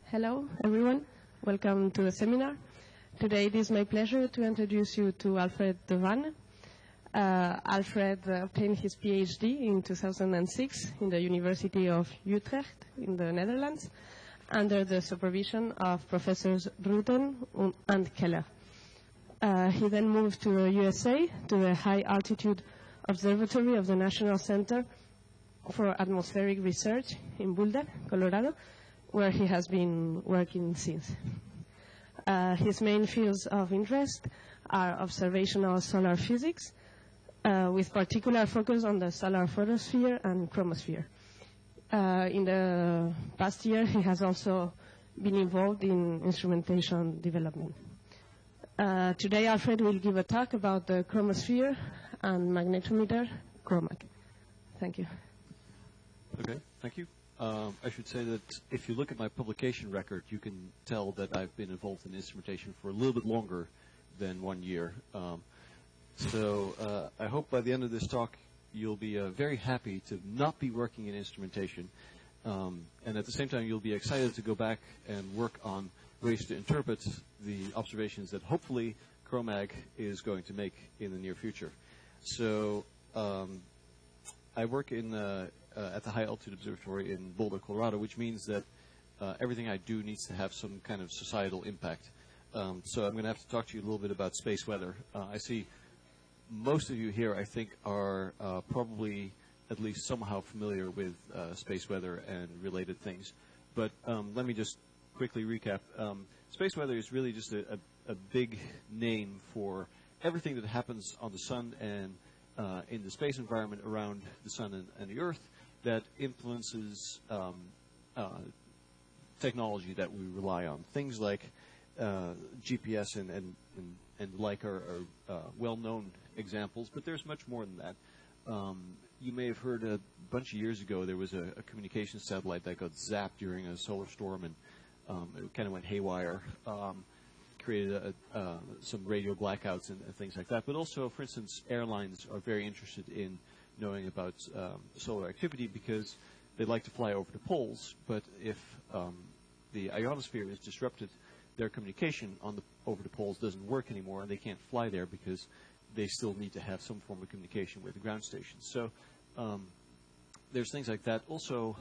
Hello, everyone. Welcome to the seminar. Today it is my pleasure to introduce you to Alfred de Wijn. Alfred obtained his PhD in 2006 in the University of Utrecht in the Netherlands under the supervision of Professors Rutten and Keller. He then moved to the USA to the High Altitude Observatory of the National Center for Atmospheric Research in Boulder, Colorado, where he has been working since. His main fields of interest are observational solar physics, with particular focus on the solar photosphere and chromosphere. In the past year, he has also been involved in instrumentation development. Today, Alfred will give a talk about the chromosphere and magnetometer, ChroMag. Thank you. Okay, thank you. I should say that if you look at my publication record, you can tell that I've been involved in instrumentation for a little bit longer than 1 year. So I hope by the end of this talk, you'll be very happy to not be working in instrumentation. And at the same time, you'll be excited to go back and work on ways to interpret the observations that hopefully ChroMag is going to make in the near future. So I work in at the High Altitude Observatory in Boulder, Colorado, which means that everything I do needs to have some kind of societal impact. So I'm going to have to talk to you a little bit about space weather. I see most of you here, I think, are probably at least somehow familiar with space weather and related things. But let me just quickly recap. Space weather is really just a big name for everything that happens on the sun and in the space environment around the sun and the Earth that influences technology that we rely on. Things like GPS and like are well-known examples, but there's much more than that. You may have heard a bunch of years ago there was a communications satellite that got zapped during a solar storm, and it kind of went haywire, created some radio blackouts and things like that. But also, for instance, airlines are very interested in knowing about solar activity because they like to fly over the poles, but if the ionosphere is disrupted, their communication over the poles doesn't work anymore, and they can't fly there because they still need to have some form of communication with the ground stations. So there's things like that. Also,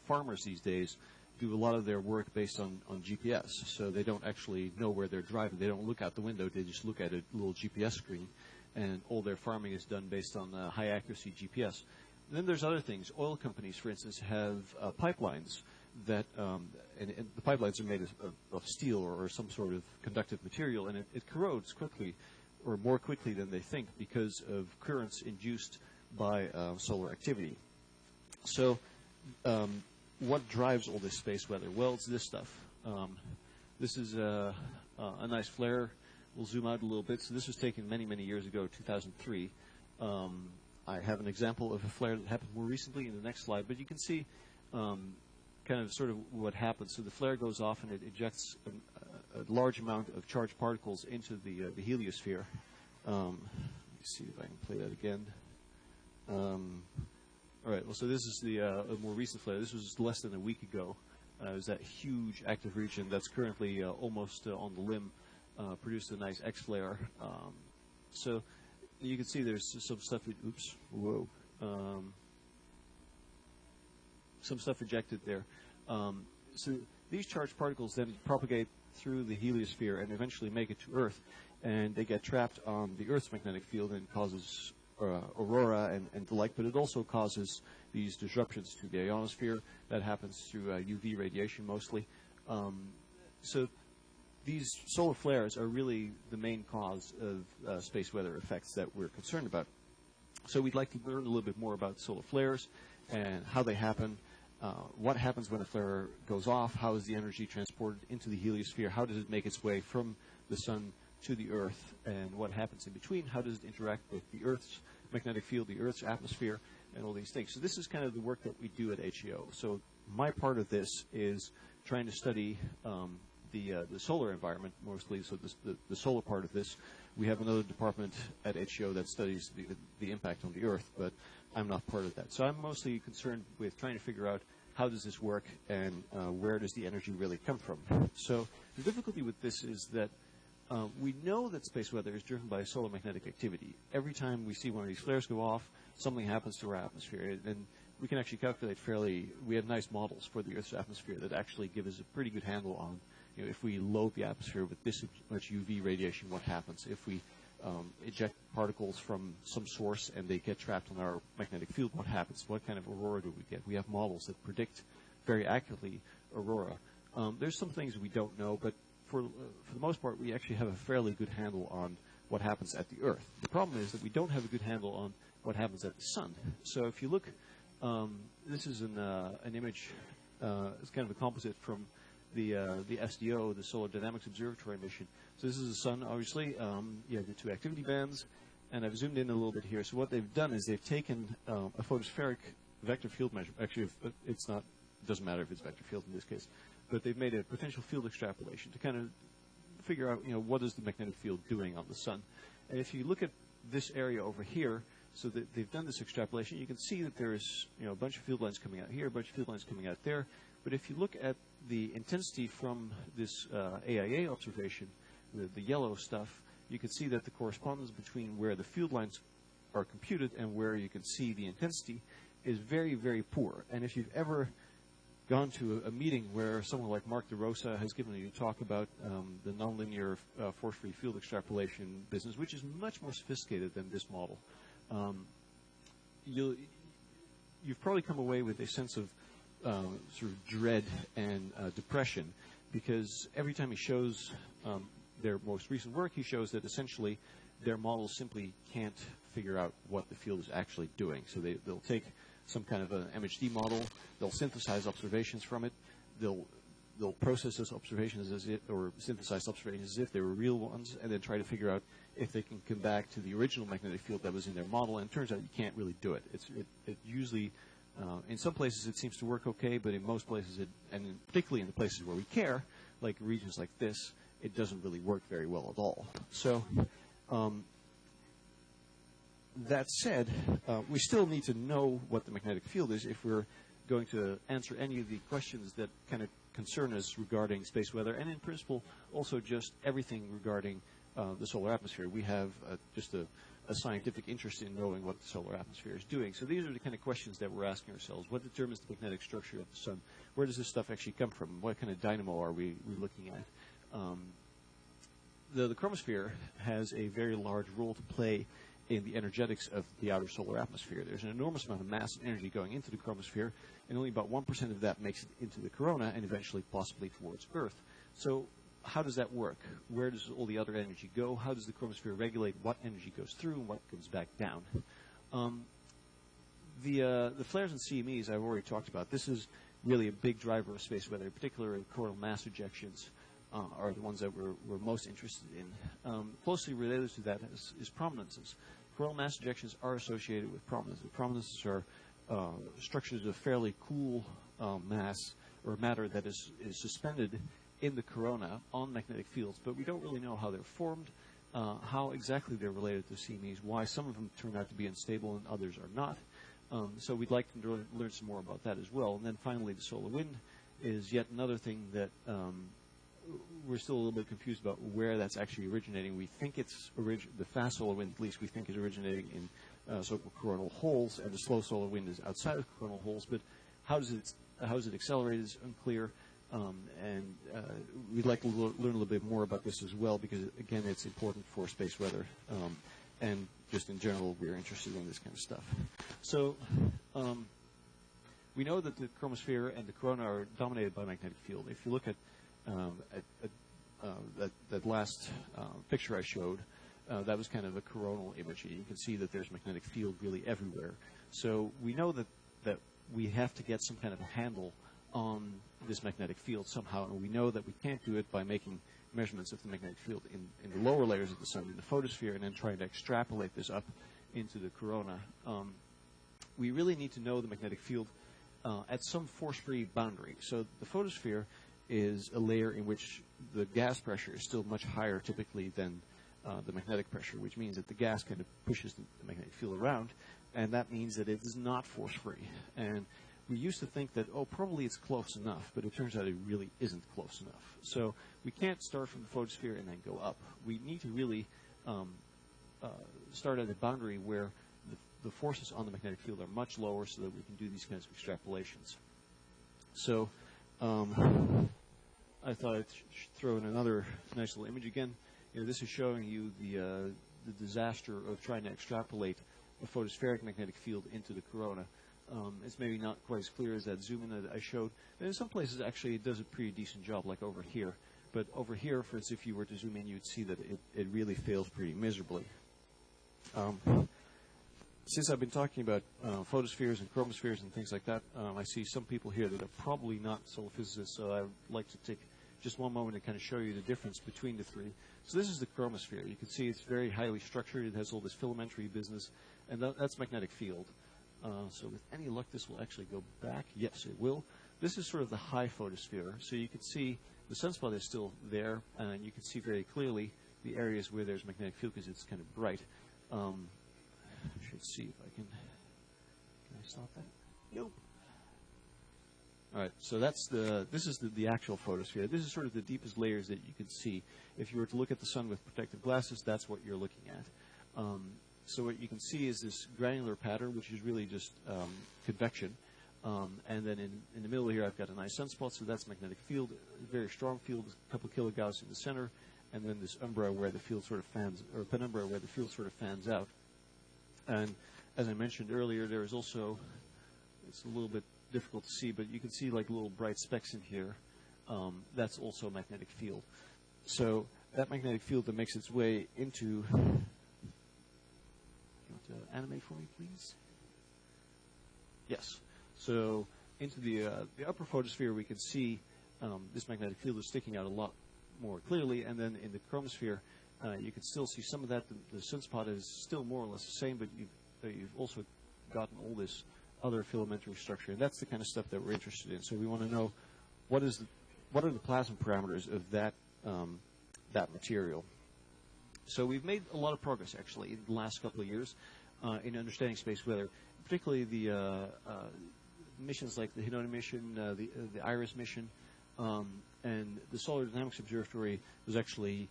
farmers these days do a lot of their work based on GPS, so they don't actually know where they're driving. They don't look out the window. They just look at a little GPS screen, and all their farming is done based on high-accuracy GPS. And then there's other things. Oil companies, for instance, have pipelines that, and the pipelines are made of steel or some sort of conductive material, and it corrodes quickly, or more quickly than they think, because of currents induced by solar activity. So what drives all this space weather? Well, it's this stuff. This is a nice flare. We'll zoom out a little bit. So this was taken many, many years ago, 2003. I have an example of a flare that happened more recently in the next slide, but you can see kind of sort of what happens. So the flare goes off and it ejects a large amount of charged particles into the heliosphere. Let me see if I can play that again. All right, well, so this is the a more recent flare. This was less than a week ago. It was that huge active region that's currently almost on the limb, produced a nice X-flare. So you can see there's some stuff, some stuff ejected there. So these charged particles then propagate through the heliosphere and eventually make it to Earth, and they get trapped on the Earth's magnetic field and causes aurora and the like, but it also causes these disruptions to the ionosphere. That happens through UV radiation mostly. So these solar flares are really the main cause of space weather effects that we're concerned about. So we'd like to learn a little bit more about solar flares and how they happen, what happens when a flare goes off, how is the energy transported into the heliosphere, how does it make its way from the sun to the Earth, and what happens in between, how does it interact with the Earth's magnetic field, the Earth's atmosphere, and all these things. So this is kind of the work that we do at HEO. So my part of this is trying to study the solar environment mostly, so the solar part of this. We have another department at HEO that studies the impact on the Earth, but I'm not part of that. So I'm mostly concerned with trying to figure out how does this work, and where does the energy really come from? So the difficulty with this is that we know that space weather is driven by solar magnetic activity. Every time we see one of these flares go off, something happens to our atmosphere. And we can actually calculate we have nice models for the Earth's atmosphere that actually give us a pretty good handle on, if we load the atmosphere with this much UV radiation, what happens? If we eject particles from some source and they get trapped in our magnetic field, what happens? What kind of aurora do we get? We have models that predict very accurately aurora. There's some things we don't know, but for the most part, we actually have a fairly good handle on what happens at the Earth. The problem is that we don't have a good handle on what happens at the Sun. So if you look, this is an image, it's kind of a composite from the SDO, the Solar Dynamics Observatory mission. So this is the Sun, obviously. You have the two activity bands, and I've zoomed in a little bit here. So what they've done is they've taken a photospheric vector field measure. Actually, it doesn't matter if it's vector field in this case, but they've made a potential field extrapolation to kind of figure out, what is the magnetic field doing on the Sun. And if you look at this area over here, so that they've done this extrapolation, you can see that there's a bunch of field lines coming out here, a bunch of field lines coming out there. But if you look at the intensity from this AIA observation, the yellow stuff, you can see that the correspondence between where the field lines are computed and where you can see the intensity is very, very poor. And if you've ever gone to a meeting where someone like Mark DeRosa has given you a talk about the nonlinear force-free field extrapolation business, which is much more sophisticated than this model, you've probably come away with a sense of sort of dread and depression, because every time he shows their most recent work, he shows that essentially their models simply can't figure out what the field is actually doing. So they'll take some kind of an MHD model, they'll synthesize observations from it, they'll process those observations or synthesize observations as if they were real ones, and then try to figure out if they can come back to the original magnetic field that was in their model. And it turns out you can't really do it. It usually, in some places it seems to work okay, but in most places, and particularly in the places where we care, like regions like this, it doesn't really work very well at all. So that said, we still need to know what the magnetic field is if we're going to answer any of the questions that kind of concern us regarding space weather, and in principle also just everything regarding the solar atmosphere. We have just a scientific interest in knowing what the solar atmosphere is doing. So these are the kind of questions that we're asking ourselves. What determines the magnetic structure of the Sun? Where does this stuff actually come from? What kind of dynamo are we looking at? The chromosphere has a very large role to play in the energetics of the outer solar atmosphere. There's an enormous amount of mass and energy going into the chromosphere, and only about 1% of that makes it into the corona and eventually possibly towards Earth. So how does that work? Where does all the other energy go? How does the chromosphere regulate what energy goes through and what comes back down? The flares and CMEs I've already talked about. This is really a big driver of space weather, particularly coronal mass ejections are the ones that we're most interested in. Closely related to that is prominences. Coronal mass ejections are associated with prominences. Prominences are structures of fairly cool mass or matter that is suspended in the corona on magnetic fields, but we don't really know how they're formed, how exactly they're related to CMEs, why some of them turn out to be unstable and others are not. So we'd like to learn some more about that as well. And then finally, the solar wind is yet another thing that we're still a little bit confused about where that's actually originating. We think it's the fast solar wind, at least we think, is originating in so-called coronal holes, and the slow solar wind is outside of coronal holes. But how is it accelerated is unclear. And we'd like to learn a little bit more about this as well, because again, it's important for space weather, and just in general, we're interested in this kind of stuff. So we know that the chromosphere and the corona are dominated by magnetic field. If you look at that last picture I showed, that was kind of a coronal image. You can see that there's magnetic field really everywhere. So we know that we have to get some kind of a handle on this magnetic field somehow, and we know that we can't do it by making measurements of the magnetic field in the lower layers of the Sun, in the photosphere, and then trying to extrapolate this up into the corona. We really need to know the magnetic field at some force-free boundary. So the photosphere is a layer in which the gas pressure is still much higher typically than the magnetic pressure, which means that the gas kind of pushes the magnetic field around, and that means that it is not force-free. And we used to think that, oh, probably it's close enough, but it turns out it really isn't close enough. So we can't start from the photosphere and then go up. We need to really start at a boundary where the forces on the magnetic field are much lower so that we can do these kinds of extrapolations. So I thought I'd throw in another nice little image again. This is showing you the disaster of trying to extrapolate a photospheric magnetic field into the corona. It's maybe not quite as clear as that zoom in that I showed. And in some places, actually, it does a pretty decent job, like over here. But over here, for instance, if you were to zoom in, you'd see that it really fails pretty miserably. Since I've been talking about photospheres and chromospheres and things like that, I see some people here that are probably not solar physicists, so I'd like to take just one moment to kind of show you the difference between the three. So this is the chromosphere. You can see it's very highly structured. It has all this filamentary business, and that's magnetic field. So with any luck, this will actually go back. Yes, it will. This is sort of the high photosphere. So you can see the sunspot is still there, and you can see very clearly the areas where there's magnetic field because it's kind of bright. I should see if I can I stop that? Nope. All right, so this is the actual photosphere. This is sort of the deepest layers that you can see. If you were to look at the sun with protective glasses, that's what you're looking at. So what you can see is this granular pattern, which is really just convection. And then in the middle here, I've got a nice sunspot, so that's magnetic field, a very strong field, a couple kilogauss in the center, and then this umbra where the field sort of fans, or penumbra where the field sort of fans out. And as I mentioned earlier, there is also, it's a little bit difficult to see, but you can see like little bright specks in here. That's also magnetic field. So that magnetic field that makes its way into, you want to animate for me, please? Yes. So into the upper photosphere, we can see this magnetic field is sticking out a lot more clearly, and then in the chromosphere, you can still see some of that. The sunspot is still more or less the same, but you've also gotten all this other filamentary structure, and that's the kind of stuff that we're interested in. So we want to know what are the plasma parameters of that that material. So we've made a lot of progress actually in the last couple of years in understanding space weather, particularly the missions like the Inouye mission, the IRIS mission, and the Solar Dynamics Observatory was actually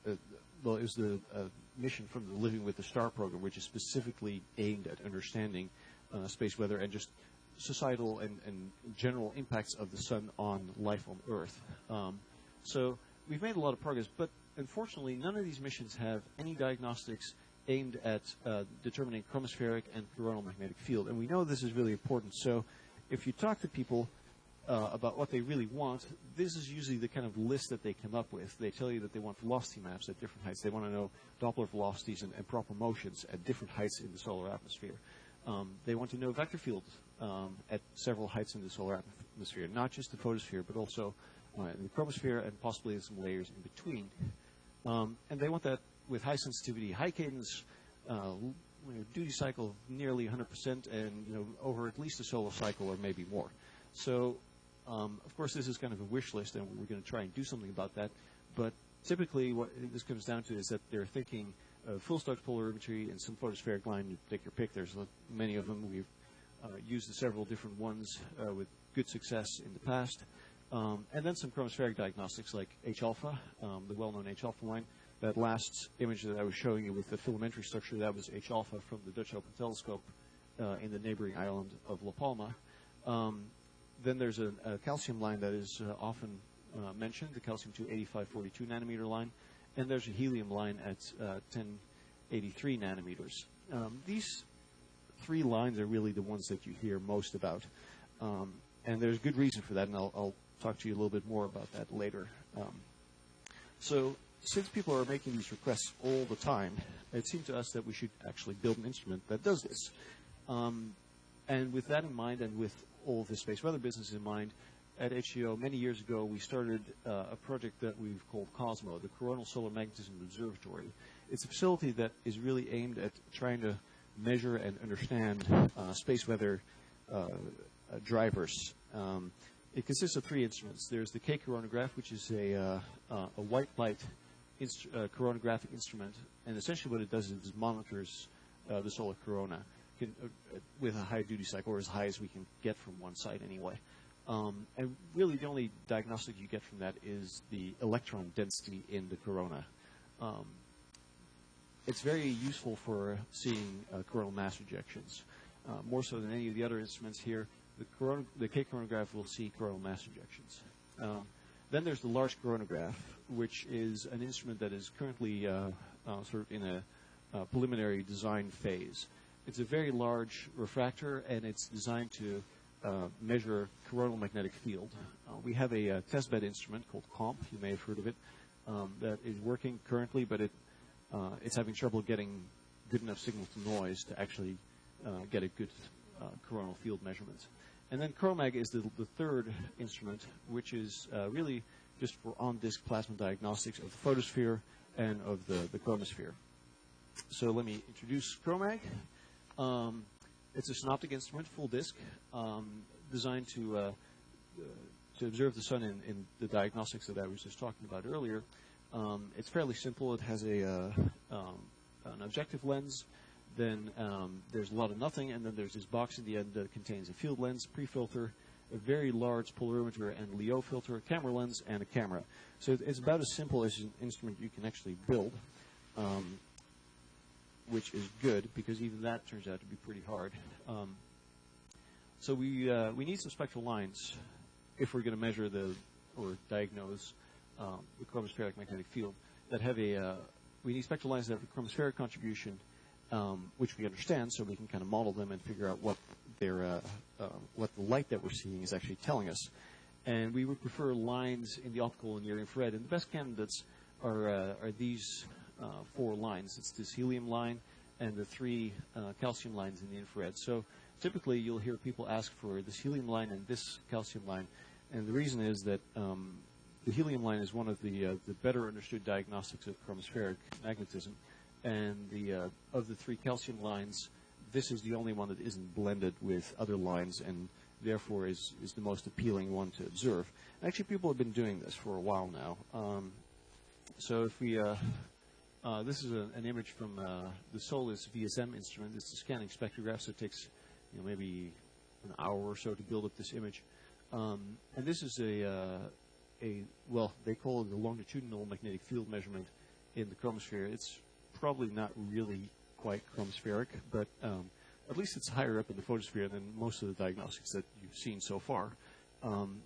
it was the mission from the Living with the Star program, which is specifically aimed at understanding space weather and just societal and general impacts of the sun on life on Earth. So we've made a lot of progress, but unfortunately none of these missions have any diagnostics aimed at determining chromospheric and coronal magnetic field. And we know this is really important. So if you talk to people about what they really want, this is usually the kind of list that they come up with. They tell you that they want velocity maps at different heights. They want to know Doppler velocities and proper motions at different heights in the solar atmosphere. They want to know vector fields at several heights in the solar atmosphere, not just the photosphere, but also in the chromosphere and possibly some layers in between. And they want that with high sensitivity, high cadence, duty cycle of nearly 100%, and over at least a solar cycle or maybe more. So, of course, this is kind of a wish list, and we're going to try and do something about that. But typically, what this comes down to is that they're thinking full starch polarimetry and some photospheric line. You take your pick. There's many of them. We've used several different ones with good success in the past. And then some chromospheric diagnostics like H-alpha, the well-known H-alpha line. That last image that I was showing you with the filamentary structure, that was H-alpha from the Dutch Open Telescope in the neighboring island of La Palma. Then there's a calcium line that is often mentioned, the calcium 28542 nanometer line, and there's a helium line at 1083 nanometers. These three lines are really the ones that you hear most about, and there's good reason for that, and I'll talk to you a little bit more about that later. So since people are making these requests all the time, it seemed to us that we should actually build an instrument that does this. And with that in mind, and with all of the space weather business in mind, at HCO many years ago we started a project that we've called COSMO, the Coronal Solar Magnetism Observatory. It's a facility that is really aimed at trying to measure and understand space weather drivers. It consists of three instruments. There's the K-coronagraph, which is a white light coronagraphic instrument, and essentially what it does is it monitors the solar corona. can, with a high duty cycle, or as high as we can get from one site anyway. And really the only diagnostic you get from that is the electron density in the corona. It's very useful for seeing coronal mass ejections. More so than any of the other instruments here, the K coronagraph will see coronal mass ejections. Then there's the large coronagraph, which is an instrument that is currently sort of in a preliminary design phase. It's a very large refractor, and it's designed to measure coronal magnetic field. We have a testbed instrument called COMP, you may have heard of it, that is working currently, but it's having trouble getting good enough signal to noise to actually get a good coronal field measurement. And then ChroMag is the third instrument, which is really just for on-disk plasma diagnostics of the photosphere and of the chromosphere. So let me introduce ChroMag. It's a synoptic instrument, full disk, designed to observe the sun in the diagnostics that I was just talking about earlier. It's fairly simple. It has an objective lens. Then there's a lot of nothing, and then there's this box in the end that contains a field lens, pre-filter, a very large polarimeter and Lyot filter, a camera lens, and a camera. So it's about as simple as an instrument you can actually build, which is good because even that turns out to be pretty hard. So we need some spectral lines if we're going to measure or diagnose the chromospheric magnetic field that have we need spectral lines that have a chromospheric contribution, which we understand, so we can kind of model them and figure out what what the light that we're seeing is actually telling us. And we would prefer lines in the optical and near infrared. And the best candidates are these 4 lines. It's this helium line and the 3 calcium lines in the infrared. So typically you'll hear people ask for this helium line and this calcium line. And the reason is that the helium line is one of the better understood diagnostics of chromospheric magnetism. And of the 3 calcium lines, this is the only one that isn't blended with other lines and therefore is the most appealing one to observe. And actually, people have been doing this for a while now. So if we, this is an image from the Solis VSM instrument. It's a scanning spectrograph, so it takes maybe an hour or so to build up this image. And this is well, they call it a longitudinal magnetic field measurement in the chromosphere. It's probably not really quite chromospheric, but at least it's higher up in the photosphere than most of the diagnostics that you've seen so far. And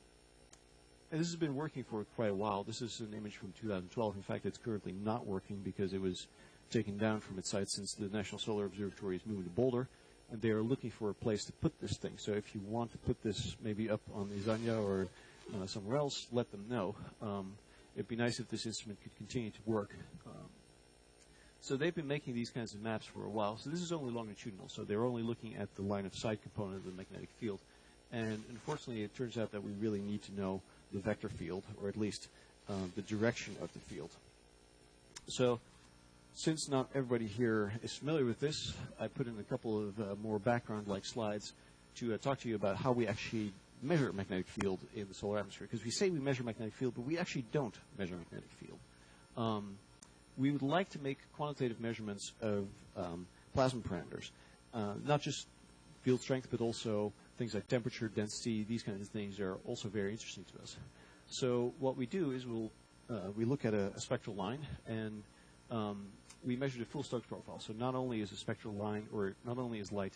this has been working for quite a while. This is an image from 2012. In fact, it's currently not working because it was taken down from its site since the National Solar Observatory is moving to Boulder, and they are looking for a place to put this thing. So if you want to put this maybe up on Izanya or somewhere else, let them know. It'd be nice if this instrument could continue to work. So they've been making these kinds of maps for a while. So this is only longitudinal, so they're only looking at the line of sight component of the magnetic field. And unfortunately, it turns out that we really need to know the vector field, or at least the direction of the field. So since not everybody here is familiar with this, I put in a couple of more background-like slides to talk to you about how we actually measure magnetic field in the solar atmosphere. Because we say we measure magnetic field, but we actually don't measure magnetic field. We would like to make quantitative measurements of plasma parameters, not just field strength, but also things like temperature, density. These kinds of things are also very interesting to us. So what we do is we look at a spectral line, and we measure the full Stokes profile. So not only is a spectral line, or not only is light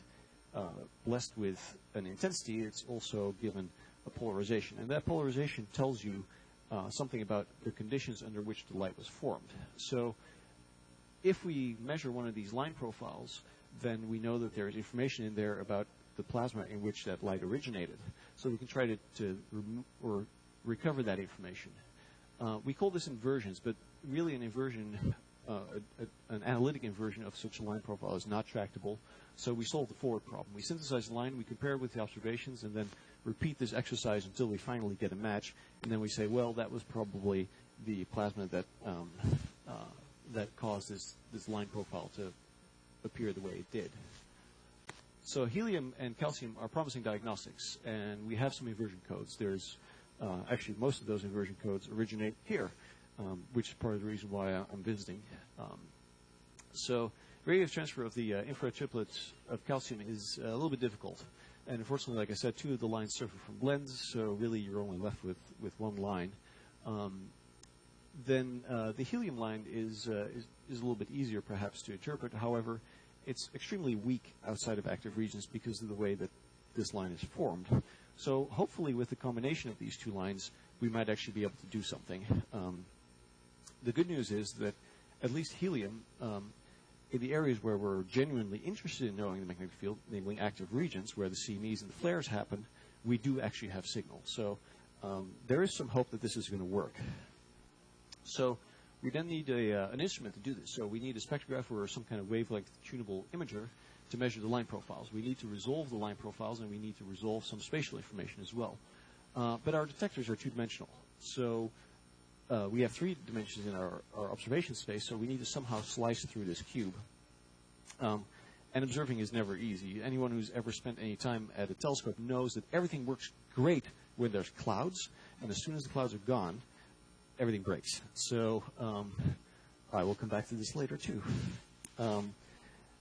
blessed with an intensity, it's also given a polarization. And that polarization tells you something about the conditions under which the light was formed. So if we measure one of these line profiles, then we know that there is information in there about the plasma in which that light originated. So we can try to recover that information. We call this inversions, but really an inversion, an analytic inversion of such a line profile is not tractable. So we solve the forward problem. We synthesize the line, we compare it with the observations, and then repeat this exercise until we finally get a match. And then we say, well, that was probably the plasma that that caused this line profile to appear the way it did. So helium and calcium are promising diagnostics, and we have some inversion codes. There's actually most of those inversion codes originate here, which is part of the reason why I'm visiting. So radiative transfer of the infrared triplets of calcium is a little bit difficult. And unfortunately, like I said, 2 of the lines suffer from blends, so really you're only left with one line. Then the helium line is a little bit easier perhaps to interpret. However, it's extremely weak outside of active regions because of the way that this line is formed. So hopefully with the combination of these 2 lines, we might actually be able to do something. The good news is that at least helium, in the areas where we're genuinely interested in knowing the magnetic field, namely active regions where the CMEs and the flares happen, we do actually have signal. So there is some hope that this is going to work. So we then need an instrument to do this. So we need a spectrograph or some kind of wavelength tunable imager to measure the line profiles. We need to resolve the line profiles, and we need to resolve some spatial information as well. But our detectors are 2-dimensional. So we have 3 dimensions in our observation space, so we need to somehow slice through this cube. And observing is never easy. Anyone who's ever spent any time at a telescope knows that everything works great when there's clouds, and as soon as the clouds are gone, everything breaks. So I will come back to this later, too.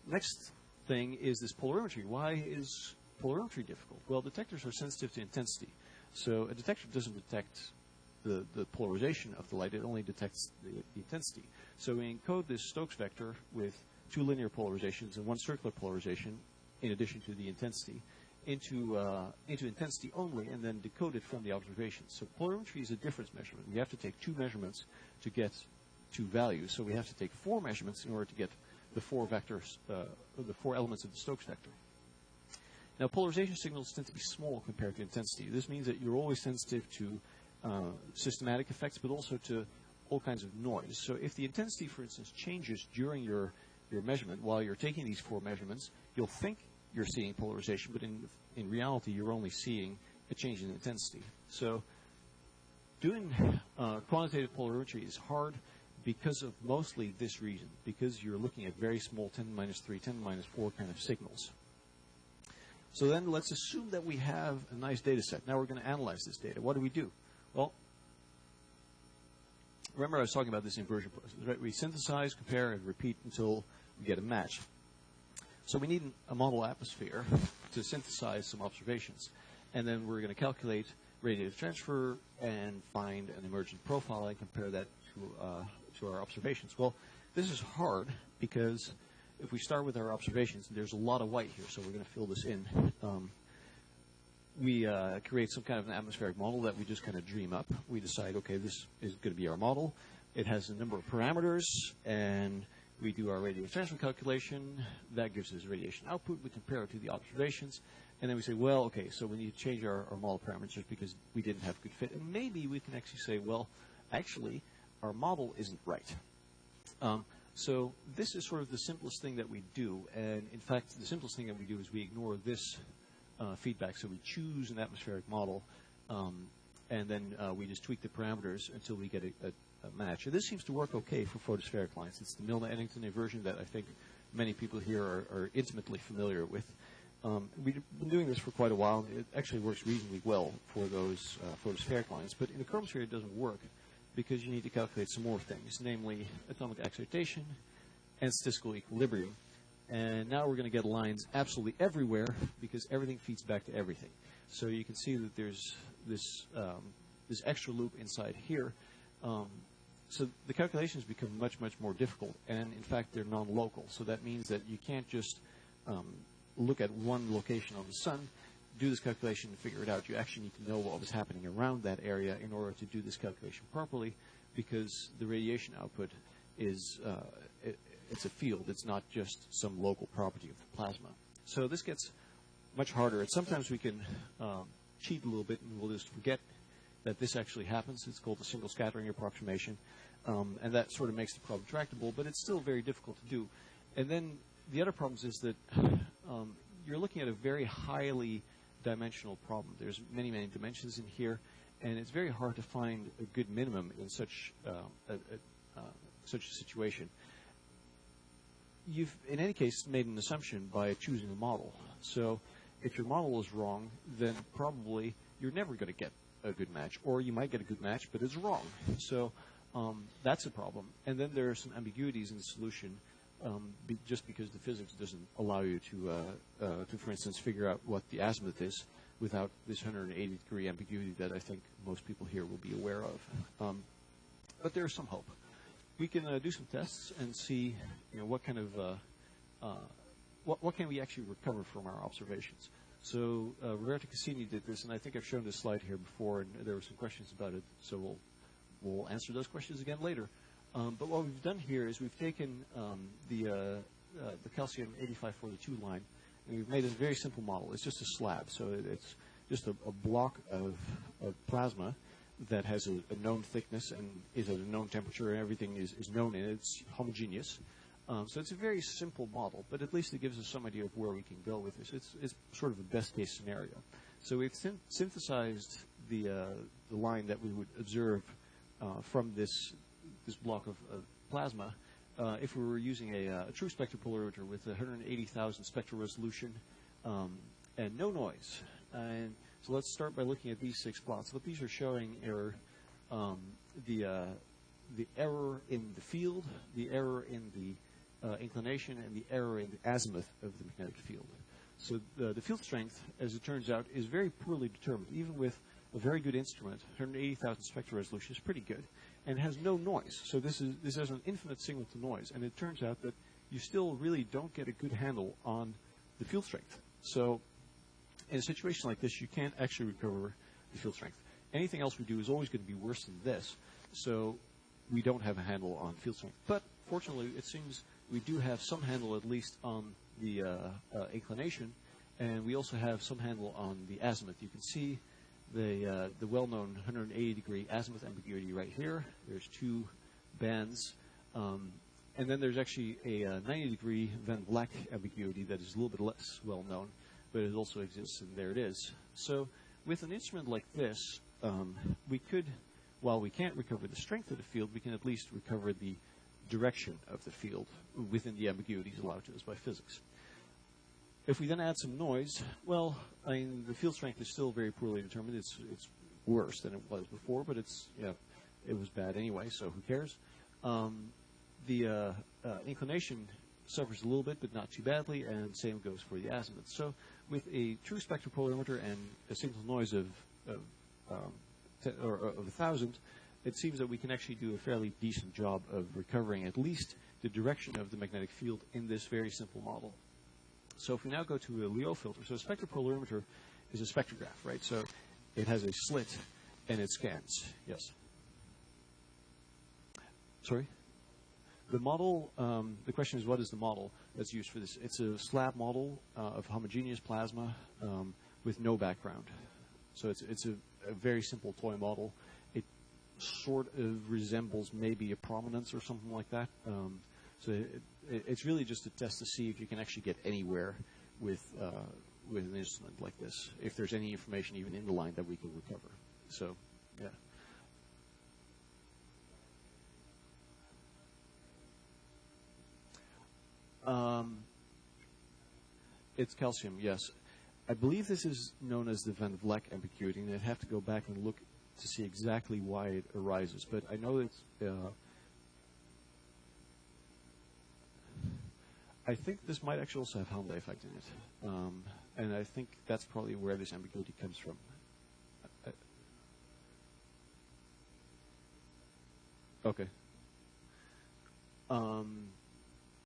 Next thing is this polarimetry. Why is polarimetry difficult? Well, detectors are sensitive to intensity. So a detector doesn't detect the polarization of the light. It only detects the intensity. So we encode this Stokes vector with 2 linear polarizations and 1 circular polarization in addition to the intensity into intensity only, and then decode it from the observations. So polarimetry is a difference measurement. We have to take 2 measurements to get 2 values. So we have to take 4 measurements in order to get the 4 vectors, the 4 elements of the Stokes vector. Now, polarization signals tend to be small compared to intensity. This means that you're always sensitive to systematic effects, but also to all kinds of noise. So if the intensity, for instance, changes during your measurement while you're taking these 4 measurements, you'll think you're seeing polarization, but in reality, you're only seeing a change in intensity. So doing quantitative polarimetry is hard because of mostly this reason, because you're looking at very small 10⁻3, 10⁻4 kind of signals. So then let's assume that we have a nice data set. Now we're going to analyze this data. What do we do? Well, remember I was talking about this inversion process, right? We synthesize, compare, and repeat until we get a match. So we need a model atmosphere to synthesize some observations. And then we're going to calculate radiative transfer and find an emergent profile and compare that to our observations. Well, this is hard because if we start with our observations, there's a lot of white here, so we're going to fill this in. We create some kind of an atmospheric model that we just kind of dream up. We decide, okay, this is going to be our model. It has a number of parameters, and we do our radiative transfer calculation. That gives us radiation output. We compare it to the observations, and then we say, well, okay, so we need to change our model parameters because we didn't have good fit. And maybe we can actually say, well, actually, our model isn't right. So this is sort of the simplest thing that we do. And in fact, the simplest thing that we do is we ignore this feedback. So we choose an atmospheric model, and then we just tweak the parameters until we get a match. And this seems to work okay for photospheric lines. It's the Milne-Eddington inversion that I think many people here are intimately familiar with. We've been doing this for quite a while. It actually works reasonably well for those photospheric lines. But in the chromosphere, it doesn't work because you need to calculate some more things, namely atomic excitation and statistical equilibrium. And now we're going to get lines absolutely everywhere because everything feeds back to everything. So you can see that there's this extra loop inside here. So the calculations become much, much more difficult. And in fact, they're non-local. So that means that you can't just look at one location on the sun, do this calculation and figure it out. You actually need to know what was happening around that area in order to do this calculation properly, because the radiation output is it's a field. It's not just some local property of the plasma. So this gets much harder. And sometimes we can cheat a little bit and we'll just forget that this actually happens. It's called the single scattering approximation. And that sort of makes the problem tractable, but it's still very difficult to do. And then the other problems is that you're looking at a very highly dimensional problem. There's many, many dimensions in here, and it's very hard to find a good minimum in such such a situation. You've, in any case, made an assumption by choosing a model. So if your model is wrong, then probably you're never going to get a good match, or you might get a good match, but it's wrong. So that's a problem. And then there are some ambiguities in the solution just because the physics doesn't allow you to, for instance, figure out what the azimuth is without this 180-degree ambiguity that I think most people here will be aware of. But there is some hope. We can do some tests and see, what kind of what can we actually recover from our observations. So Roberto Cassini did this, and I think I've shown this slide here before, and there were some questions about it. So we'll answer those questions again later. But what we've done here is we've taken the calcium 8542 line, and we've made a very simple model. It's just a slab, so it's just a block of plasma that has a known thickness and is at a known temperature, and everything is known in it. It's homogeneous. So it's a very simple model, but at least it gives us some idea of where we can go with this. It's sort of a best-case scenario. So we've synthesized the line that we would observe from this block of plasma if we were using a true spectropolarimeter with 180,000 spectral resolution and no noise. And so let's start by looking at these 6 plots. What these are showing are the error in the field, the error in the inclination, and the error in the azimuth of the magnetic field. So the field strength, as it turns out, is very poorly determined. Even with a very good instrument, 180,000 spectral resolution is pretty good, and has no noise. So this has an infinite signal to noise, and it turns out that you still really don't get a good handle on the field strength. So in a situation like this, you can't actually recover the field strength. Anything else we do is always going to be worse than this. So we don't have a handle on field strength. But fortunately, it seems we do have some handle at least on the inclination, and we also have some handle on the azimuth. You can see the well-known 180-degree azimuth ambiguity right here. There's 2 bands. And then there's actually a 90-degree Van Vleck ambiguity that is a little bit less well-known, but it also exists, and there it is. So with an instrument like this, we could, while we can't recover the strength of the field, we can at least recover the direction of the field within the ambiguities allowed to us by physics. If we then add some noise, well, I mean, the field strength is still very poorly determined. It's worse than it was before, but it was bad anyway, so who cares? The inclination suffers a little bit, but not too badly, and same goes for the azimuth. So with a true spectropolarimeter and a signal noise of 1,000, it seems that we can actually do a fairly decent job of recovering at least the direction of the magnetic field in this very simple model. So if we now go to a Lyot filter, so a spectropolarimeter is a spectrograph, right? So it has a slit and it scans. Yes? Sorry? The model, the question is, what is the model that's used for this? It's a slab model of homogeneous plasma with no background. So it's a very simple toy model. It sort of resembles maybe a prominence or something like that. So it's really just a test to see if you can actually get anywhere with an instrument like this, if there's any information even in the line that we can recover. So, yeah. It's calcium, yes. I believe this is known as the Van Vleck ambiguity, and I'd have to go back and look to see exactly why it arises. But I know it's... I think this might actually also have Helmholtz effect in it. And I think that's probably where this ambiguity comes from. Okay. All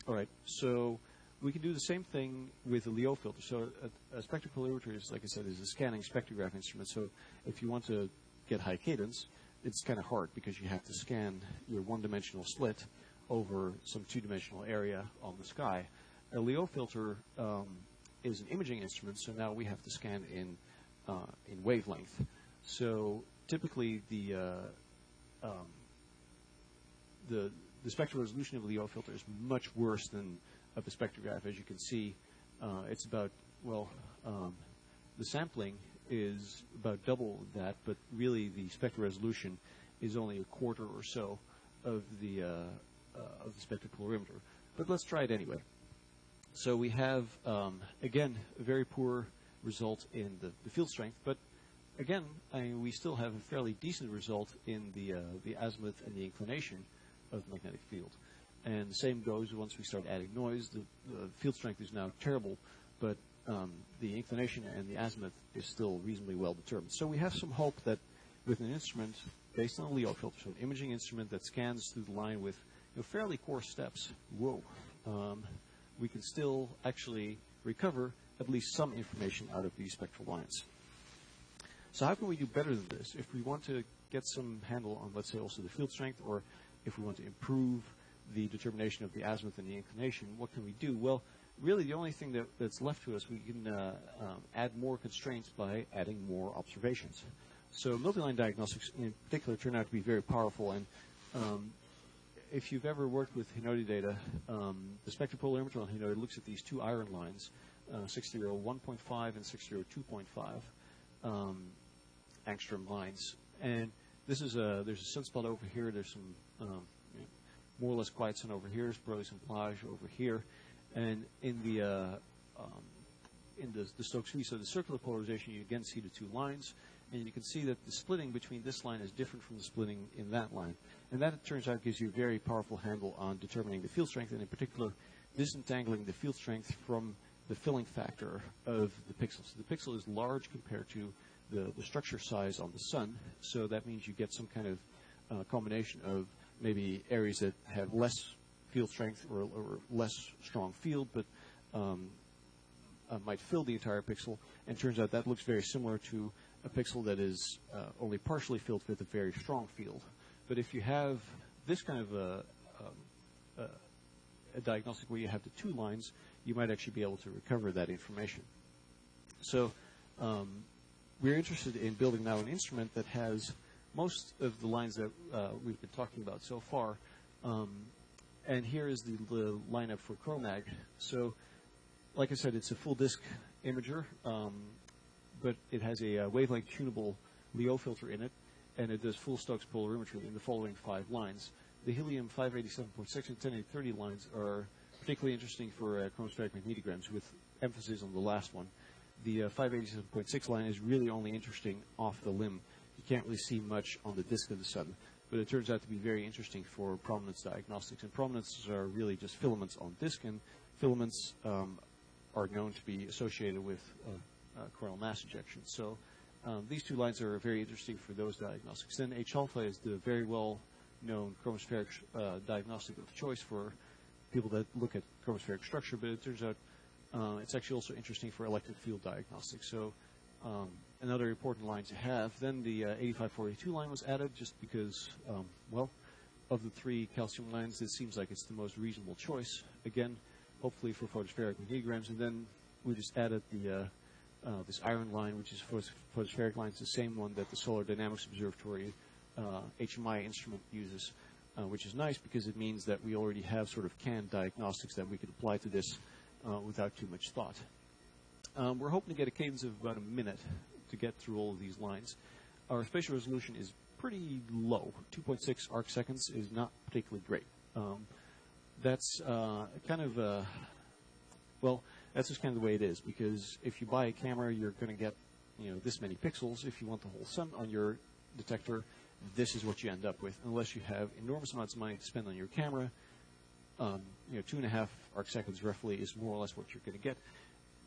right, so we can do the same thing with a Lyot filter. So a spectropolarimeter is, like I said, is a scanning spectrograph instrument. So if you want to get high cadence, it's kind of hard because you have to scan your one-dimensional slit over some two-dimensional area on the sky. A Lyot filter is an imaging instrument, so now we have to scan in wavelength. So typically the spectral resolution of a Lyot filter is much worse than of a spectrograph. As you can see, it's about, well, the sampling is about double that, but really the spectral resolution is only a quarter or so of the spectropolarimeter. But let's try it anyway. So we have, again, a very poor result in the field strength, but again, we still have a fairly decent result in the azimuth and the inclination of the magnetic field. And the same goes once we start adding noise. The field strength is now terrible, but the inclination and the azimuth is still reasonably well determined. So we have some hope that with an instrument based on a Lyot filter, so an imaging instrument that scans through the line with fairly coarse steps, we can still actually recover at least some information out of these spectral lines. So how can we do better than this? If we want to get some handle on, let's say, also the field strength, or if we want to improve the determination of the azimuth and the inclination, what can we do? Well, really the only thing that's left to us, we can add more constraints by adding more observations. So multi-line diagnostics in particular turn out to be very powerful, and if you've ever worked with Inouye data, the spectro-polarimetry on Inouye looks at these two iron lines, 601.5 and 602.5 angstrom lines. And this is there's a sunspot over here. There's some more or less quiet sun over here. There's probably some plage over here. And in the Stokes V, so the circular polarization, you again see the two lines. And you can see that the splitting between this line is different from the splitting in that line. And that, it turns out, gives you a very powerful handle on determining the field strength, and in particular, disentangling the field strength from the filling factor of the pixel. So the pixel is large compared to the structure size on the sun, so that means you get some kind of combination of maybe areas that have less field strength or less strong field, but might fill the entire pixel. And it turns out that looks very similar to a pixel that is only partially filled with a very strong field. But if you have this kind of a diagnostic where you have the two lines, you might actually be able to recover that information. So we're interested in building now an instrument that has most of the lines that we've been talking about so far. And here is the lineup for ChroMag. So, like I said, it's a full disk imager, but it has a wavelength tunable Lyot filter in it, and it does full Stokes polarimetry in the following 5 lines. The helium 587.6 and 10830 lines are particularly interesting for chromospheric magnetograms, with emphasis on the last one. The 587.6 line is really only interesting off the limb. You can't really see much on the disk of the sun, but it turns out to be very interesting for prominence diagnostics. And prominences are really just filaments on disk, and filaments are known to be associated with coronal mass ejections. So these two lines are very interesting for those diagnostics. Then H-alpha is the very well-known chromospheric diagnostic of choice for people that look at chromospheric structure, but it turns out it's actually also interesting for electric field diagnostics. So another important line to have. Then the 8542 line was added just because, well, of the 3 calcium lines, it seems like it's the most reasonable choice. Again, hopefully for photospheric magnetograms. And then we just added the this iron line, which is photospheric line. It's the same one that the Solar Dynamics Observatory HMI instrument uses, which is nice because it means that we already have sort of canned diagnostics that we could apply to this without too much thought. We're hoping to get a cadence of about a minute to get through all of these lines. Our spatial resolution is pretty low. 2.6 arc seconds is not particularly great. That's kind of, well, that's just kind of the way it is, because if you buy a camera, you're going to get, this many pixels. If you want the whole sun on your detector, this is what you end up with, unless you have enormous amounts of money to spend on your camera. 2.5 arc seconds roughly is more or less what you're going to get.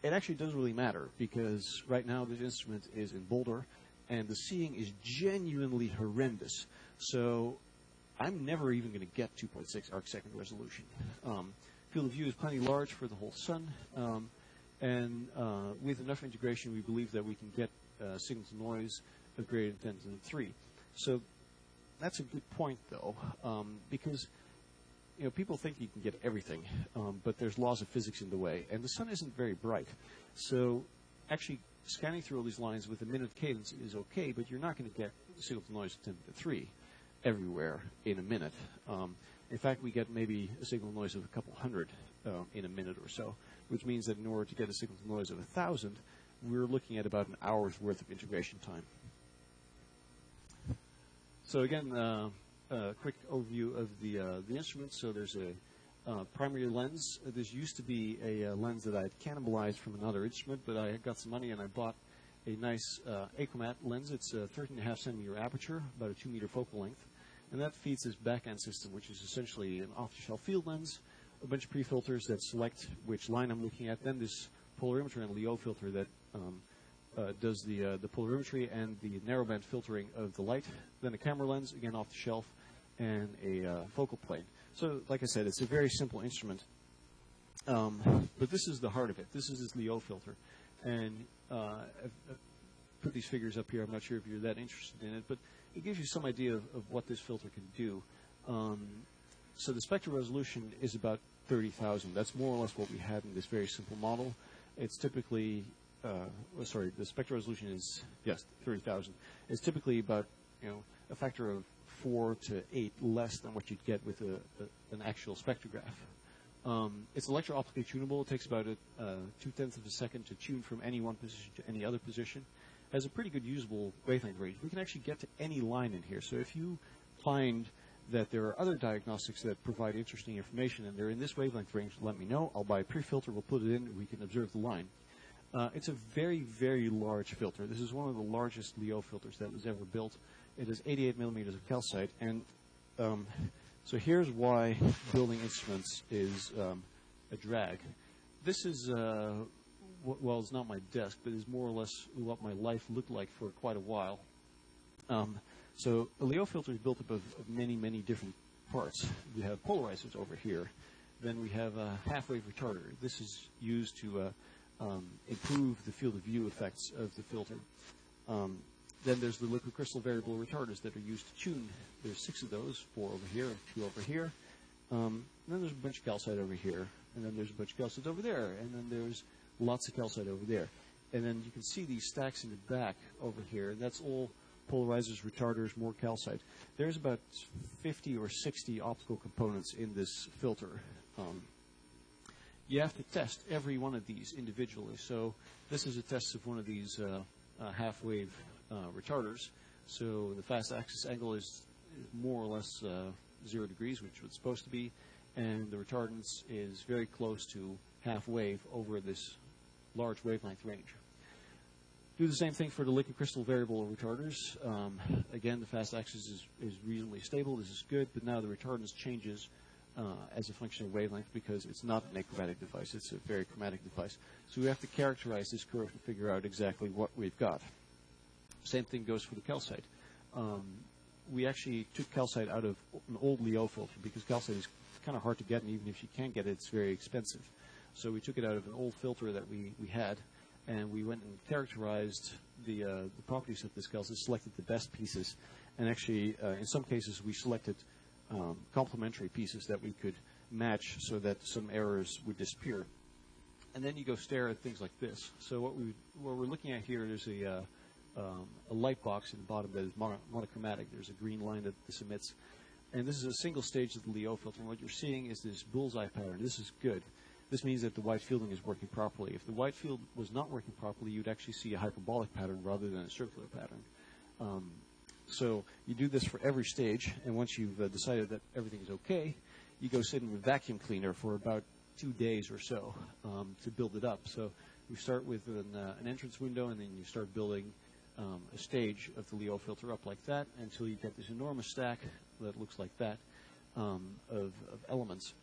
It actually doesn't really matter, because right now this instrument is in Boulder, and the seeing is genuinely horrendous. So I'm never even going to get 2.6 arc second resolution. Field of view is plenty large for the whole sun, and with enough integration, we believe that we can get signal to noise of greater than 10 to the 3. So that's a good point, though, because people think you can get everything, but there's laws of physics in the way, and the sun isn't very bright. So actually scanning through all these lines with a minute cadence is okay, but you're not going to get signal to noise of 10 to the 3 everywhere in a minute. In fact, we get maybe a signal noise of a couple hundred in a minute or so, which means that in order to get a signal to noise of 1,000, we're looking at about an hour's worth of integration time. So again, a quick overview of the instrument. So there's a primary lens. This used to be a lens that I had cannibalized from another instrument, but I got some money and I bought a nice achromat lens. It's a 13.5 centimeter aperture, about a 2 meter focal length. And that feeds this back-end system, which is essentially an off-the-shelf field lens, a bunch of pre-filters that select which line I'm looking at, then this polarimeter and Lyot filter that does the polarimetry and the narrowband filtering of the light, then a camera lens, again off the shelf, and a focal plane. So, like I said, it's a very simple instrument. But this is the heart of it. This is this Lyot filter. And I've put these figures up here. I'm not sure if you're that interested in it, but it gives you some idea of what this filter can do. So the spectral resolution is about 30,000. That's more or less what we had in this very simple model. It's typically, the spectral resolution is, yes, 30,000. It's typically about, a factor of 4 to 8 less than what you'd get with an actual spectrograph. It's electro-optically tunable. It takes about 0.2 of a second to tune from any one position to any other position. Has a pretty good usable wavelength range. We can actually get to any line in here. So if you find that there are other diagnostics that provide interesting information and they're in this wavelength range, let me know. I'll buy a pre-filter, we'll put it in, and we can observe the line. It's a very, very large filter. This is one of the largest Lyot filters that was ever built. It is 88 millimeters of calcite, and so here's why building instruments is a drag. This is, well, it's not my desk, but it's more or less what my life looked like for quite a while. So a Lyot filter is built up of many, many different parts. We have polarizers over here. Then we have a half-wave retarder. This is used to improve the field of view effects of the filter. Then there's the liquid crystal variable retarders that are used to tune. There's 6 of those, 4 over here and 2 over here. And then there's a bunch of calcite over here. And then there's a bunch of calcite over there. And then there's lots of calcite over there. And then you can see these stacks in the back over here. And that's all polarizers, retarders, more calcite. There's about 50 or 60 optical components in this filter. You have to test every one of these individually. So this is a test of one of these half-wave retarders. So the fast axis angle is more or less 0 degrees, which it's supposed to be, and the retardance is very close to half-wave over this large wavelength range. Do the same thing for the liquid crystal variable retarders. Again, the fast axis is reasonably stable. This is good, but now the retardance changes as a function of wavelength because it's not an achromatic device. It's a very chromatic device. So we have to characterize this curve to figure out exactly what we've got. Same thing goes for the calcite. We actually took calcite out of an old Lyot filter because calcite is kind of hard to get, and even if you can get it, it's very expensive. So we took it out of an old filter that we had, and we went and characterized the properties of this calcite, selected the best pieces, and actually, in some cases, we selected complementary pieces that we could match so that some errors would disappear. And then you go stare at things like this. So what we're looking at here is a light box in the bottom that is monochromatic. There's a green line that this emits. And this is a single stage of the Lyot filter. And what you're seeing is this bullseye pattern. This is good. This means that the white fielding is working properly. If the white field was not working properly, you'd actually see a hyperbolic pattern rather than a circular pattern. So you do this for every stage, and once you've decided that everything is okay, you go sit in a vacuum cleaner for about 2 days or so to build it up. So we start with an entrance window, and then you start building a stage of the Lyot filter up like that until you get this enormous stack that looks like that of elements.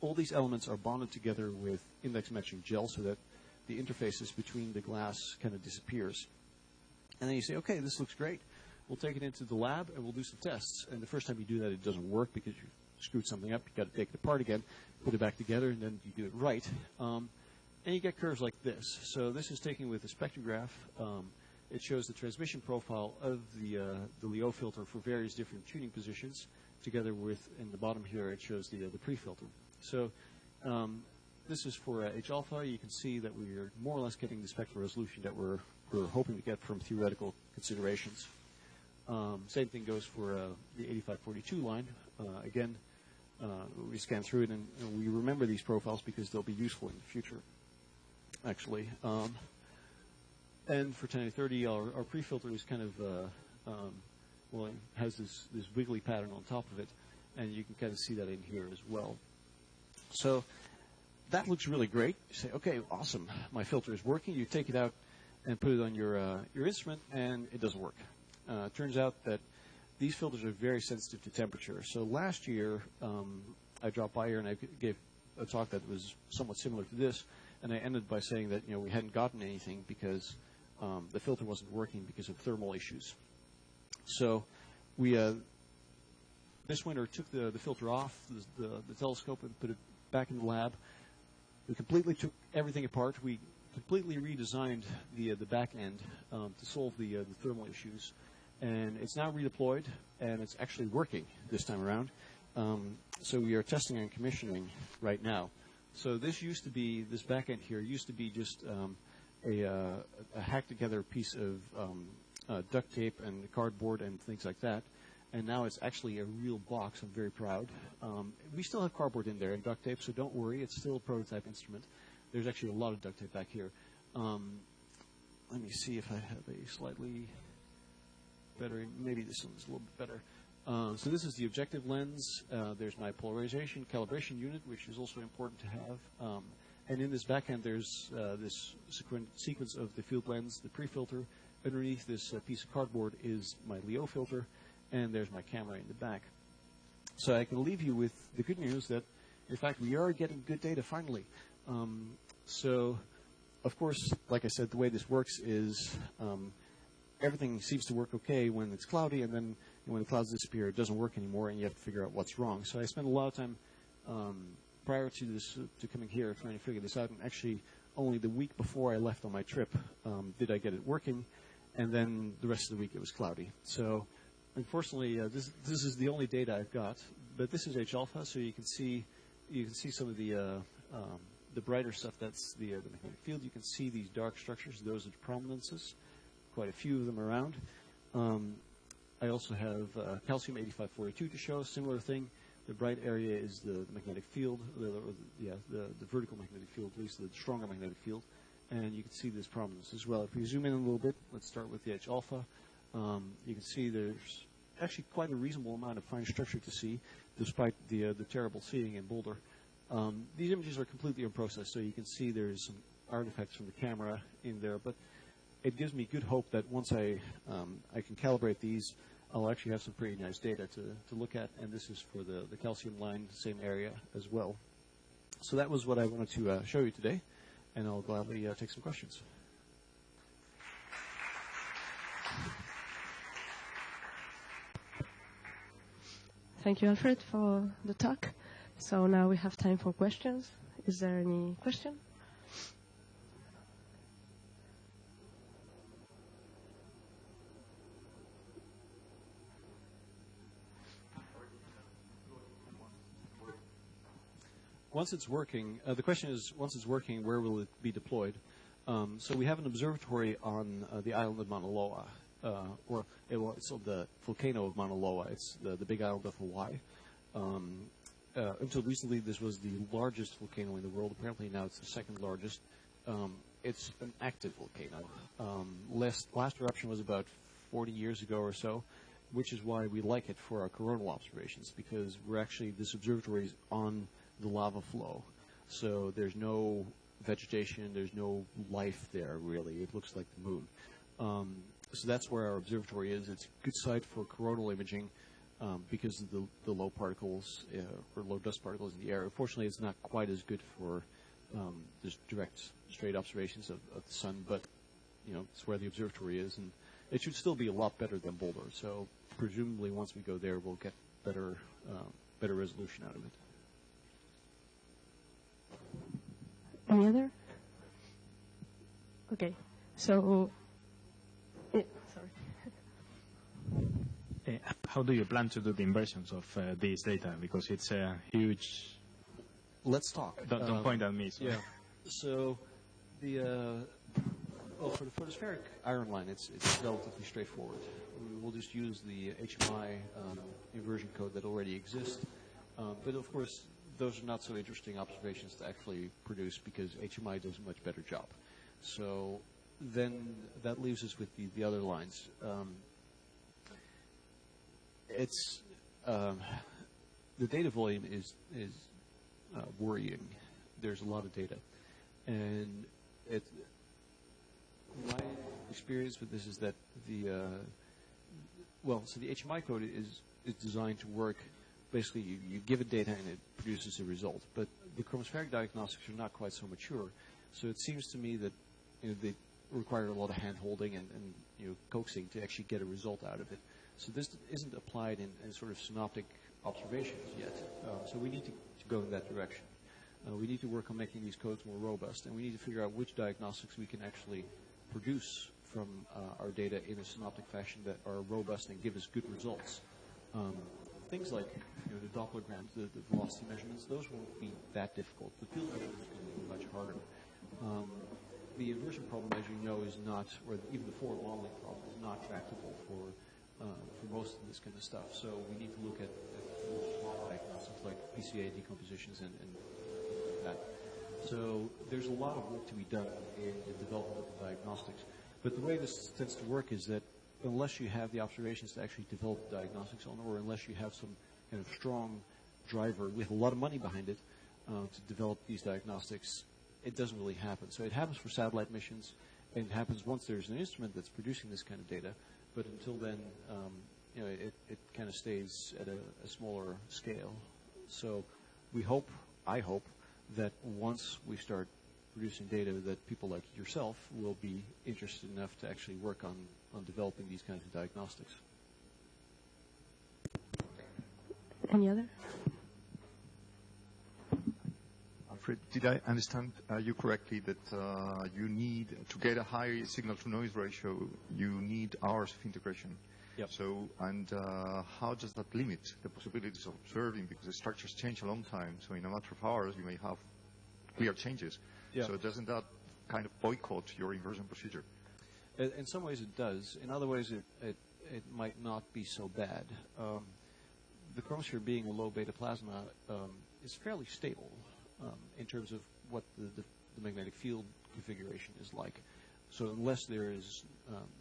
All these elements are bonded together with index matching gel so that the interfaces between the glass kind of disappears. And then you say, okay, this looks great. We'll take it into the lab and we'll do some tests. And the first time you do that, it doesn't work because you screwed something up. You've got to take it apart again, put it back together, and then you do it right. And you get curves like this. So this is taken with a spectrograph. It shows the transmission profile of the Lyot filter for various different tuning positions, together with, in the bottom here, it shows the pre-filter. So this is for H-alpha. You can see that we are more or less getting the spectral resolution that we're hoping to get from theoretical considerations. Same thing goes for the 8542 line. Again, we scan through it, and we remember these profiles because they'll be useful in the future, actually. And for 1030, our pre-filter is kind of, well, it has this wiggly pattern on top of it, and you can kind of see that in here as well. So that looks really great. You say, okay, awesome, my filter is working. You take it out and put it on your instrument, and it doesn't work. It turns out that these filters are very sensitive to temperature. So last year, I dropped by here and I gave a talk that was somewhat similar to this, and I ended by saying that we hadn't gotten anything because the filter wasn't working because of thermal issues. So we this winter took the filter off the telescope and put it back in the lab. We completely took everything apart. We completely redesigned the back end to solve the thermal issues, and it's now redeployed, and it's actually working this time around. So we are testing and commissioning right now. So this used to be, this back end here used to be just a hacked together piece of duct tape and cardboard and things like that. And now it's actually a real box. I'm very proud. We still have cardboard in there and duct tape, so don't worry. It's still a prototype instrument. There's actually a lot of duct tape back here. Let me see if I have a slightly better, maybe this one's a little bit better. So this is the objective lens. There's my polarization calibration unit, which is also important to have. And in this back end, there's this sequence of the field lens, the pre-filter. Underneath this piece of cardboard is my Lyot filter, and there's my camera in the back. So I can leave you with the good news that, in fact, we are getting good data finally. So, of course, like I said, the way this works is everything seems to work okay when it's cloudy, and then when the clouds disappear, it doesn't work anymore, and you have to figure out what's wrong. So I spent a lot of time prior to this, to coming here, trying to figure this out, and actually only the week before I left on my trip did I get it working, and then the rest of the week it was cloudy. So unfortunately, this is the only data I've got, but this is H-alpha, so you can see some of the brighter stuff. That's the magnetic field. You can see these dark structures. Those are the prominences. Quite a few of them around. I also have calcium 8542 to show a similar thing. The bright area is the magnetic field, the vertical magnetic field, at least the stronger magnetic field. And you can see this prominence as well. If we zoom in a little bit, let's start with the H-alpha. You can see there's actually quite a reasonable amount of fine structure to see, despite the terrible seeing in Boulder. These images are completely unprocessed, so you can see there's some artifacts from the camera in there, but it gives me good hope that once I can calibrate these, I'll actually have some pretty nice data to look at, and this is for the calcium line, same area as well. So that was what I wanted to show you today, and I'll gladly take some questions. Thank you, Alfred, for the talk. So now we have time for questions. Is there any question? Once it's working, the question is, once it's working, where will it be deployed? So we have an observatory on the island of Mauna Loa, it's on the volcano of Mauna Loa. It's the big island of Hawaii. Until recently, this was the largest volcano in the world. Apparently now it's the second largest. It's an active volcano. Last eruption was about 40 years ago or so, which is why we like it for our coronal observations, because this observatory is on the lava flow. So there's no vegetation, there's no life there, really. It looks like the moon. So that's where our observatory is. It's a good site for coronal imaging because of the low particles, or low dust particles in the air. Unfortunately, it's not quite as good for just direct, straight observations of the sun, but it's where the observatory is, and it should still be a lot better than Boulder. So presumably, once we go there, we'll get better resolution out of it. Any other? Okay. So, sorry. How do you plan to do the inversions of these data? Because it's a huge... Let's talk. Don't point at me. Yeah. So, for the photospheric iron line, it's relatively straightforward. We'll just use the HMI inversion code that already exists. But of course, those are not so interesting observations to actually produce because HMI does a much better job. So then that leaves us with the other lines. The data volume is worrying. There's a lot of data, and my experience with this is that well, so the HMI code is designed to work. Basically, you give it data and it produces a result. But the chromospheric diagnostics are not quite so mature. So it seems to me that they require a lot of hand-holding and coaxing to actually get a result out of it. So this isn't applied in sort of synoptic observations yet. So we need to go in that direction. We need to work on making these codes more robust, and we need to figure out which diagnostics we can actually produce from our data in a synoptic fashion that are robust and give us good results. Things like the Dopplergrams, the velocity measurements, those won't be that difficult. The field measurements are going to be much harder. The inversion problem, as you know, is not, or even the forward modeling problem, is not tractable for most of this kind of stuff. So we need to look at diagnostics like PCA decompositions and that. So there's a lot of work to be done in the development of diagnostics. But the way this tends to work is that unless you have the observations to actually develop diagnostics on, or unless you have some kind of strong driver with a lot of money behind it to develop these diagnostics, it doesn't really happen. So it happens for satellite missions, and it happens once there's an instrument that's producing this kind of data. But until then, it kind of stays at a smaller scale. So I hope, that once we start producing data, that people like yourself will be interested enough to actually work on developing these kinds of diagnostics. Any other? Alfred, did I understand you correctly that you need, to get a high signal-to-noise ratio, you need hours of integration? Yep. So, and how does that limit the possibilities of observing? Because the structures change a long time. So in a matter of hours, you may have clear changes. Yeah. So doesn't that kind of boycott your inversion procedure? In some ways it does. In other ways it might not be so bad. The chromosphere, being a low beta plasma, is fairly stable in terms of what the magnetic field configuration is like. So unless there is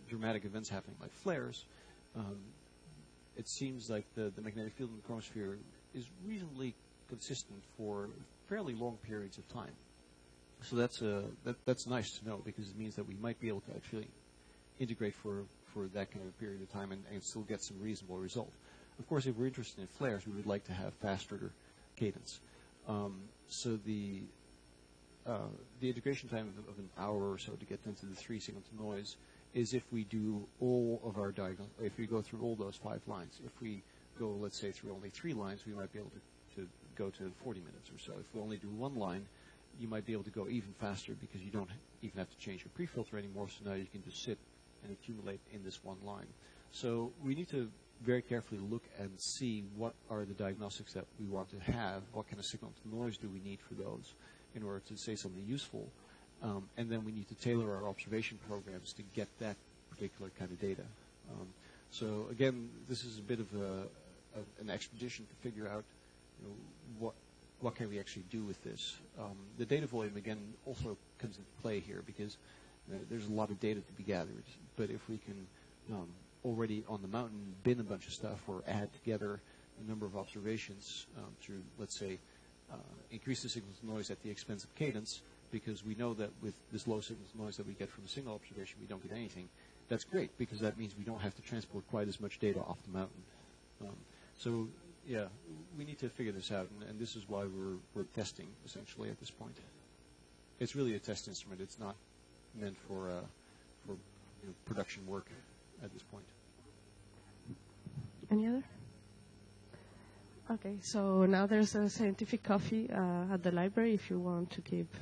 dramatic events happening like flares, it seems like the magnetic field in the chromosphere is reasonably consistent for fairly long periods of time. So that's nice to know, because it means that we might be able to actually integrate for that kind of period of time and still get some reasonable result. Of course, if we're interested in flares, we would like to have faster cadence. So the integration time of an hour or so to get into the 3 signal to noise is if we do all of our if we go through all those 5 lines. If we go, let's say, through only 3 lines, we might be able to go to 40 minutes or so. If we only do 1 line, you might be able to go even faster, because you don't even have to change your pre-filter anymore, so now you can just sit and accumulate in this 1 line. So we need to very carefully look and see what are the diagnostics that we want to have, what kind of signal to noise do we need for those in order to say something useful, and then we need to tailor our observation programs to get that particular kind of data. So again, this is a bit of an expedition to figure out what can we actually do with this. The data volume, again, also comes into play here, because there's a lot of data to be gathered. But if we can already on the mountain bin a bunch of stuff, or add together a number of observations through, let's say, increase the signal to noise at the expense of cadence, because we know that with this low signal to noise that we get from a single observation, we don't get anything. That's great, because that means we don't have to transport quite as much data off the mountain. So, yeah, we need to figure this out, and this is why we're testing, essentially, at this point. It's really a test instrument. It's not meant for production work at this point. Any other? Okay, so now there's a scientific coffee at the library if you want to keep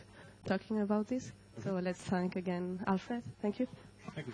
talking about this. So let's thank again Alfred. Thank you. Thank you.